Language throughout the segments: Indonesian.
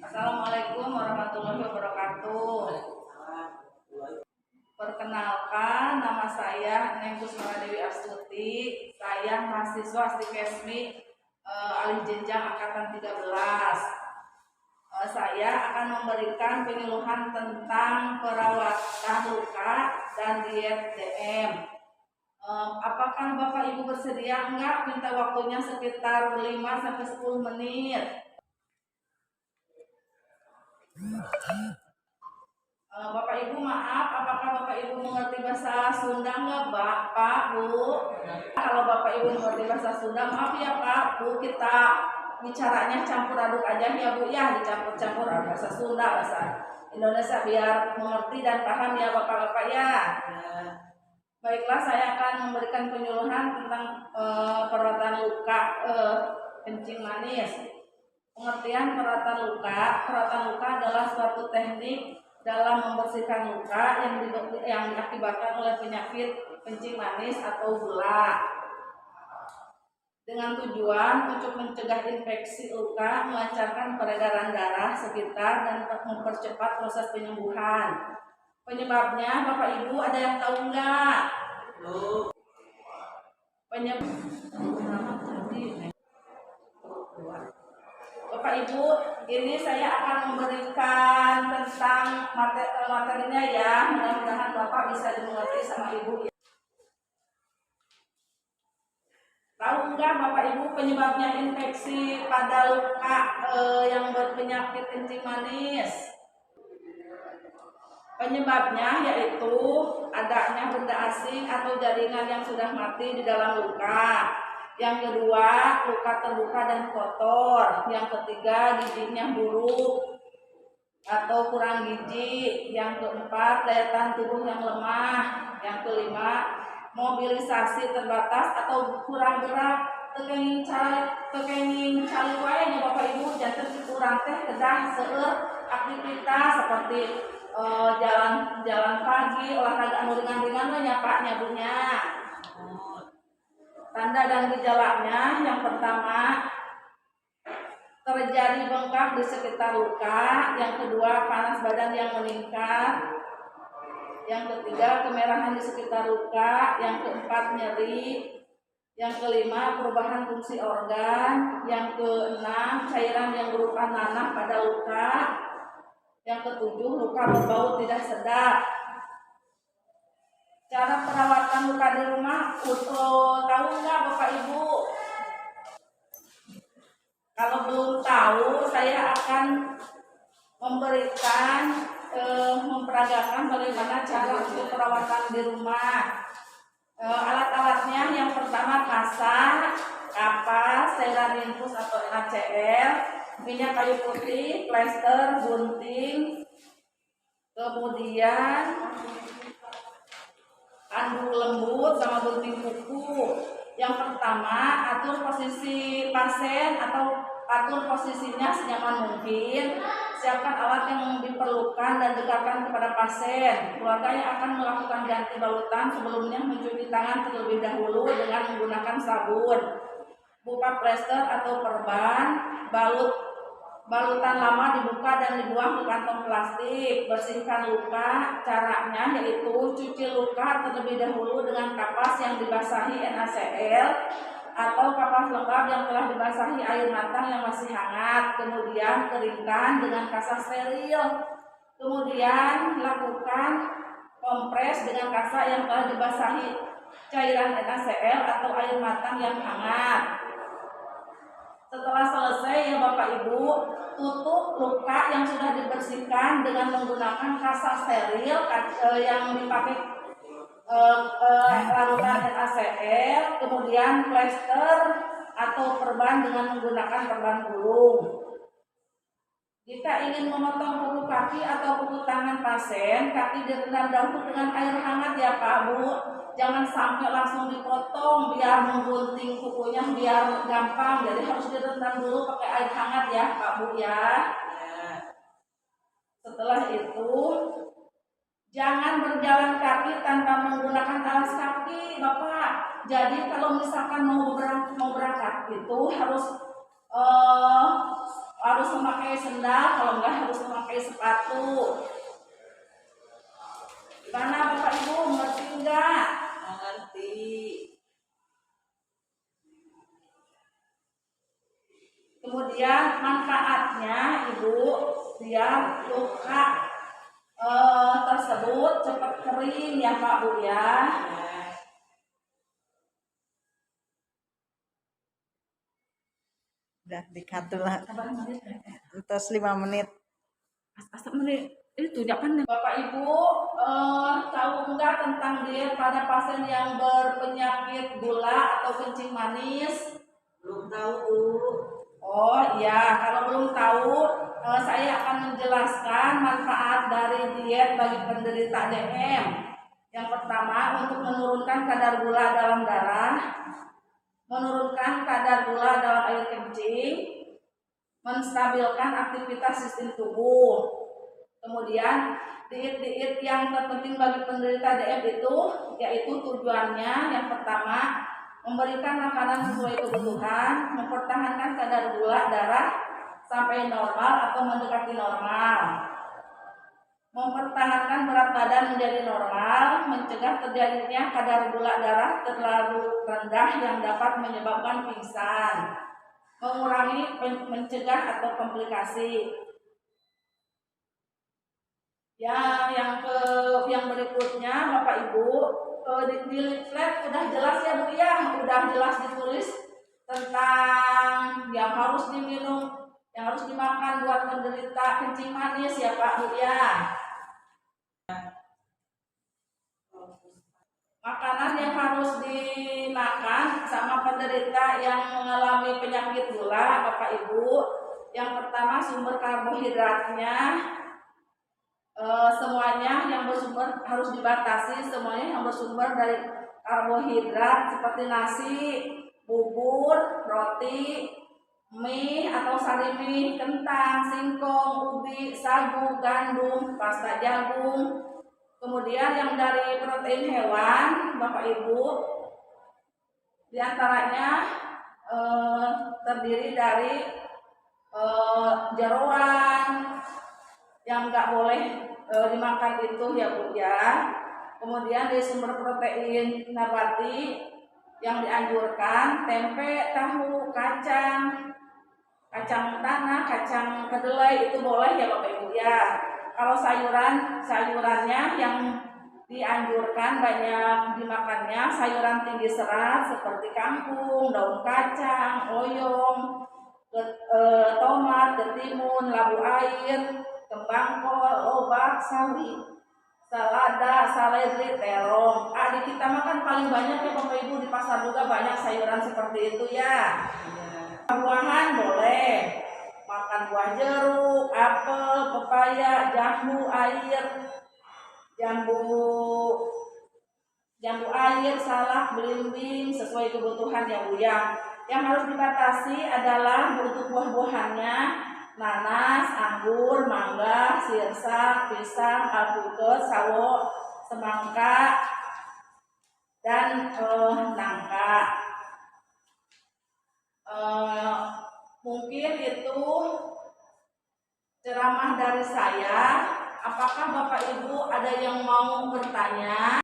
Assalamualaikum warahmatullahi wabarakatuh. Perkenalkan, nama saya Neng Kusmara Dewi Astuti. Saya mahasiswa Stikesmi alih jenjang angkatan 13. Saya akan memberikan penyuluhan tentang perawatan luka dan diet DM. Apakah Bapak Ibu bersedia? Enggak, minta waktunya sekitar 5-10 menit. Bapak Ibu maaf, apakah Bapak Ibu mengerti bahasa Sunda nggak, Pak, Bu? Kalau Bapak Ibu mengerti bahasa Sunda, maaf ya Pak, Bu, kita bicaranya campur aduk aja ya Bu ya, dicampur-campur bahasa Sunda, bahasa Indonesia biar mengerti dan paham ya Bapak-Bapak ya. Baiklah, saya akan memberikan penyuluhan tentang perawatan luka kencing manis. Pengertian perawatan luka adalah suatu teknik dalam membersihkan luka yang diakibatkan oleh penyakit kencing manis atau gula, dengan tujuan untuk mencegah infeksi luka, melancarkan peredaran darah sekitar, dan mempercepat proses penyembuhan. Penyebabnya, Bapak Ibu ada yang tahu nggak? Bapak Ibu, ini saya akan memberikan tentang materinya ya. Mudah-mudahan Bapak bisa dimengerti sama Ibu. Tahu nggak Bapak Ibu penyebabnya infeksi pada luka yang berpenyakit kencing manis? Penyebabnya yaitu adanya benda asing atau jaringan yang sudah mati di dalam luka. Yang kedua, luka terbuka dan kotor. Yang ketiga, giginya buruk atau kurang gizi. Yang keempat, daya tahan tubuh yang lemah. Yang kelima, mobilisasi terbatas atau kurang gerak. Tekenging cali wae nya Bapak Ibu, janten kurang teh kedah seueur aktivitas seperti jalan pagi, olahraga anu ringan-ringan nya Pak nya Bu nya. Tanda dan gejalanya, yang pertama terjadi bengkak di sekitar luka, yang kedua panas badan yang meningkat, yang ketiga kemerahan di sekitar luka, yang keempat nyeri, yang kelima perubahan fungsi organ, yang keenam cairan yang berupa nanah pada luka, yang ketujuh luka berbau tidak sedap. Cara perawatan luka di rumah, tahu nggak Bapak Ibu? Kalau belum tahu, saya akan memberikan memperagakan bagaimana cara untuk perawatan di rumah. Alat-alatnya yang pertama kasa, kapas, cairan infus atau NaCl, minyak kayu putih, plester, gunting, kemudian anduk lembut sama gunting kuku. Yang pertama, atur posisi pasien atau atur posisinya senyaman mungkin. Siapkan alat yang diperlukan dan dekatkan kepada pasien. Keluarga yang akan melakukan ganti balutan sebelumnya mencuci tangan terlebih dahulu dengan menggunakan sabun. Buka plester atau perban, balutan lama dibuka dan dibuang ke kantong plastik. Bersihkan luka. Caranya yaitu cuci luka terlebih dahulu dengan kapas yang dibasahi NaCl atau kapas lembab yang telah dibasahi air matang yang masih hangat. Kemudian keringkan dengan kasa steril. Kemudian lakukan kompres dengan kasa yang telah dibasahi cairan NaCl atau air matang yang hangat. Setelah selesai ya Bapak Ibu, tutup luka yang sudah dibersihkan dengan menggunakan kasa steril yang dipakai larutan NaCl, kemudian plester atau perban dengan menggunakan perban gulung. Jika ingin memotong kuku kaki atau kuku tangan pasien, kaki direndam dahulu dengan air hangat ya Pak Bu. Jangan sampai langsung dipotong biar menggunting kukunya biar gampang. Jadi harus direndam dulu pakai air hangat ya Pak Bu ya. Setelah itu jangan berjalan kaki tanpa menggunakan alas kaki Bapak. Jadi kalau misalkan mau berangkat itu harus harus memakai sendal, kalau enggak harus memakai sepatu. Gimana Bapak Ibu, mengerti enggak? Mengerti. Kemudian manfaatnya Ibu, biar luka tersebut cepat kering ya Pak Bu ya. Udah dikatul lah. Terus 5 menit. Asap menit itu jangan Bapak Ibu tahu enggak tentang diet pada pasien yang berpenyakit gula atau kencing manis? Belum tahu Bu. Oh iya, kalau belum tahu saya akan menjelaskan manfaat dari diet bagi penderita DM. Yang pertama, untuk menurunkan kadar gula dalam darah, menurunkan kadar gula dalam air kencing, menstabilkan aktivitas sistem tubuh. Kemudian diet-diet yang terpenting bagi penderita DM itu yaitu tujuannya yang pertama memberikan makanan sesuai kebutuhan, mempertahankan kadar gula darah sampai normal atau mendekati normal, mempertahankan berat badan menjadi normal, mencegah terjadinya kadar gula darah terlalu rendah yang dapat menyebabkan pingsan, mengurangi mencegah atau komplikasi. Ya, yang berikutnya Bapak Ibu di leaflet udah jelas ya Bu ya, udah jelas ditulis tentang yang harus diminum, yang harus dimakan buat penderita kencing manis ya Pak Bu ya. Makanan yang harus dimakan sama penderita yang mengalami penyakit gula Bapak Ibu, yang pertama sumber karbohidratnya. Semuanya yang bersumber harus dibatasi, semuanya yang bersumber dari karbohidrat seperti nasi, bubur, roti, mie atau sari mie, kentang, singkong, ubi, sagu, gandum, pasta jagung. Kemudian yang dari protein hewan, Bapak Ibu, diantaranya terdiri dari jeroan yang nggak boleh dimakan itu ya Bu ya. Kemudian dari sumber protein nabati yang dianjurkan tempe, tahu, kacang tanah, kacang kedelai itu boleh ya Bapak Ibu ya. Kalau sayurannya yang dianjurkan banyak dimakannya sayuran tinggi serat seperti kangkung, daun kacang, oyong, tomat, ketimun, labu air, kembang kol, lobak, sawi, salada, seledri, terong. Di kita makan paling banyak ya Bapak Ibu, di pasar juga banyak sayuran seperti itu ya. Buahan boleh, makan buah jeruk, apel, pepaya, jambu air, jambu air, salak, belimbing sesuai kebutuhan ya Bu ya. Yang harus dibatasi adalah untuk buah-buahannya nanas, anggur, mangga, sirsak, pisang, alpukat, sawo, semangka, dan nangka. Mungkin itu ceramah dari saya. Apakah Bapak Ibu ada yang mau bertanya?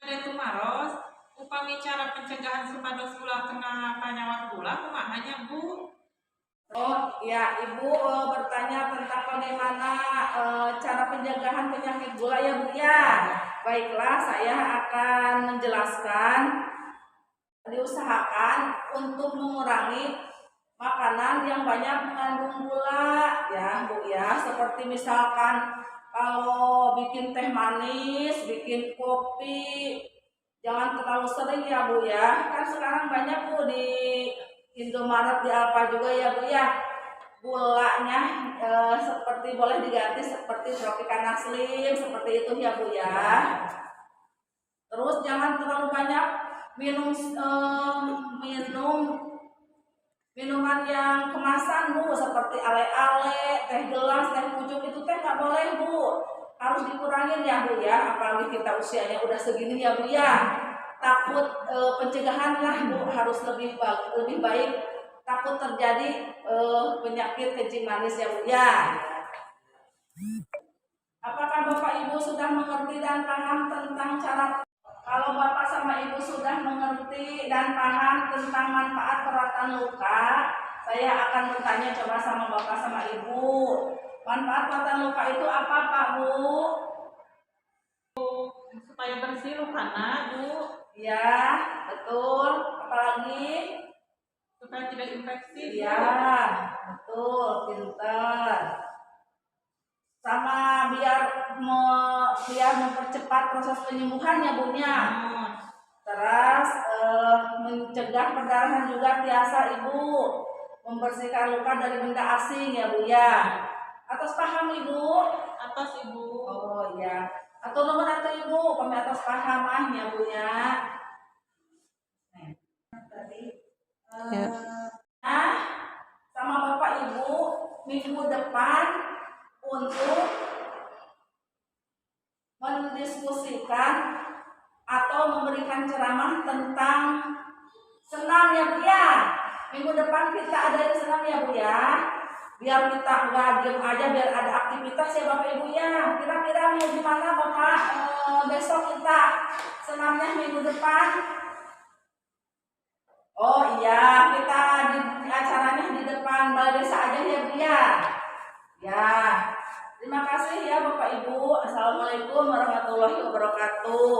Itu maros, upami cara pencegahan supados gula kena panyawat gula kumahanya Bu? Oh ya, Ibu bertanya tentang bagaimana cara pencegahan penyakit gula ya Bu ya. Baiklah, saya akan menjelaskan. Diusahakan untuk mengurangi makanan yang banyak mengandung gula ya Bu ya. Seperti misalkan kalau bikin teh manis, bikin kopi, jangan terlalu sering ya Bu ya. Kan sekarang banyak Bu di Indomaret, di Alfa juga ya Bu ya, gulanya seperti boleh diganti seperti Tropicana Slim seperti itu ya Bu ya. Terus jangan terlalu banyak minum minuman yang kemasan Bu, seperti ale-ale, teh gelas, teh pucuk, itu teh nggak boleh Bu, harus dikurangin ya Bu ya. Apalagi kita usianya udah segini ya Bu ya, takut pencegahan lah Bu, harus lebih baik takut terjadi penyakit kencing manis ya Bu ya. Apakah Bapak Ibu sudah mengerti dan paham tentang cara? Kalau Bapak sama Ibu sudah mengerti dan paham tentang manfaat perawatan luka, saya akan bertanya coba sama Bapak sama Ibu. Manfaat perawatan luka itu apa Pak Bu? Supaya bersih lukana, Bu. Ya, betul. Apalagi? Supaya tidak infeksi. Iya, betul, pinter. Sama biar mempercepat proses penyembuhannya Bu nya. Terus mencegah perdarahan juga biasa Ibu. Membersihkan luka dari benda asing ya Bu ya. Atas paham Ibu? Atas Ibu. Oh iya. Atau nomor atau Ibu, kami atas paham ya Bu ya. Ya. Nah, sama Bapak Ibu minggu depan untuk mendiskusikan atau memberikan ceramah tentang senam ya Bu ya. Minggu depan kita ada senam ya Bu ya. Biar kita nggak diem aja, biar ada aktivitas ya Bapak Ibu ya. Kira-kira mau gimana Bapak besok kita senamnya minggu depan? Oh iya, kita di acaranya di depan balai desa aja ya Bu ya. Ya, terima kasih ya Bapak Ibu. Assalamualaikum warahmatullahi wabarakatuh.